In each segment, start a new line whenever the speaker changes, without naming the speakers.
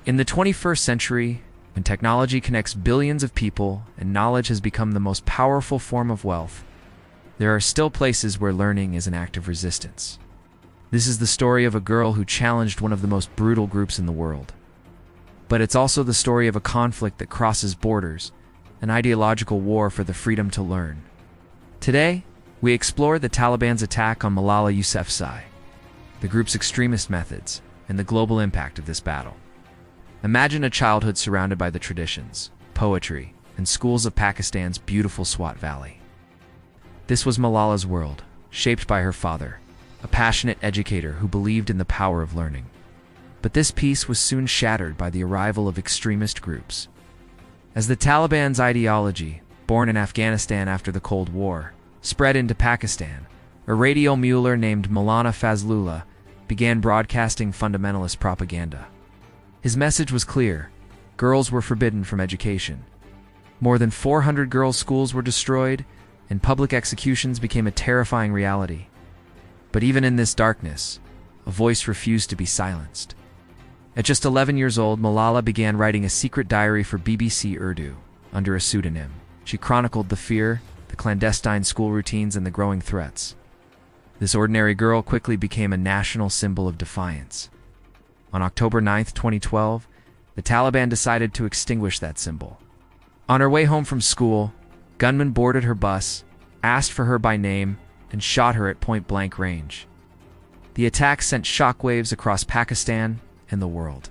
In the 21st century, when technology connects billions of people and knowledge has become the most powerful form of wealth, there are still places where learning is an act of resistance. This is the story of a girl who challenged one of the most brutal groups in the world. But it's also the story of a conflict that crosses borders, an ideological war for the freedom to learn. Today, we explore the Taliban's attack on Malala Yousafzai, the group's extremist methods, and the global impact of this battle. Imagine a childhood surrounded by the traditions, poetry, and schools of Pakistan's beautiful Swat Valley. This was Malala's world, shaped by her father, a passionate educator who believed in the power of learning. But this peace was soon shattered by the arrival of extremist groups. As the Taliban's ideology, born in Afghanistan after the Cold War, spread into Pakistan, a radio mule named Maulana Fazlullah began broadcasting fundamentalist propaganda. His message was clear: girls were forbidden from education. More than 400 girls' schools were destroyed, and public executions became a terrifying reality. But even in this darkness, a voice refused to be silenced. At just 11 years old, Malala began writing a secret diary for BBC Urdu under a pseudonym. She chronicled the fear, the clandestine school routines, and the growing threats. This ordinary girl quickly became a national symbol of defiance. On October 9, 2012, the Taliban decided to extinguish that symbol. On her way home from school, gunmen boarded her bus, asked for her by name, and shot her at point-blank range. The attack sent shockwaves across Pakistan and the world.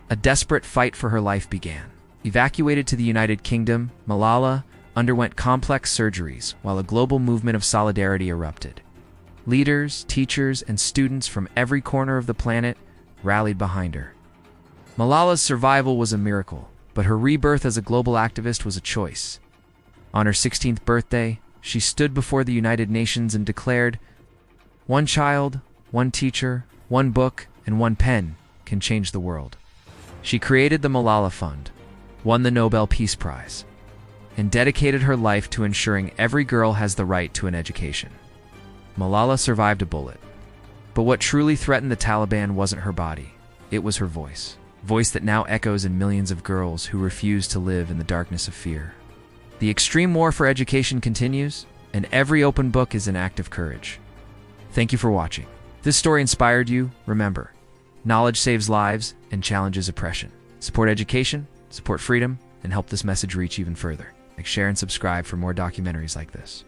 A desperate fight for her life began. Evacuated to the United Kingdom, Malala underwent complex surgeries while a global movement of solidarity erupted. Leaders, teachers, and students from every corner of the planet rallied behind her. Malala's survival was a miracle, but her rebirth as a global activist was a choice. On her 16th birthday, she stood before the United Nations and declared, "One child, one teacher, one book, and one pen can change the world." She created the Malala Fund, won the Nobel Peace Prize, and dedicated her life to ensuring every girl has the right to an education. Malala survived a bullet. But what truly threatened the Taliban wasn't her body, it was her voice. Voice that now echoes in millions of girls who refuse to live in the darkness of fear. The extreme war for education continues, and every open book is an act of courage. Thank you for watching. If this story inspired you, remember, knowledge saves lives and challenges oppression. Support education, support freedom, and help this message reach even further. Like, share, and subscribe for more documentaries like this.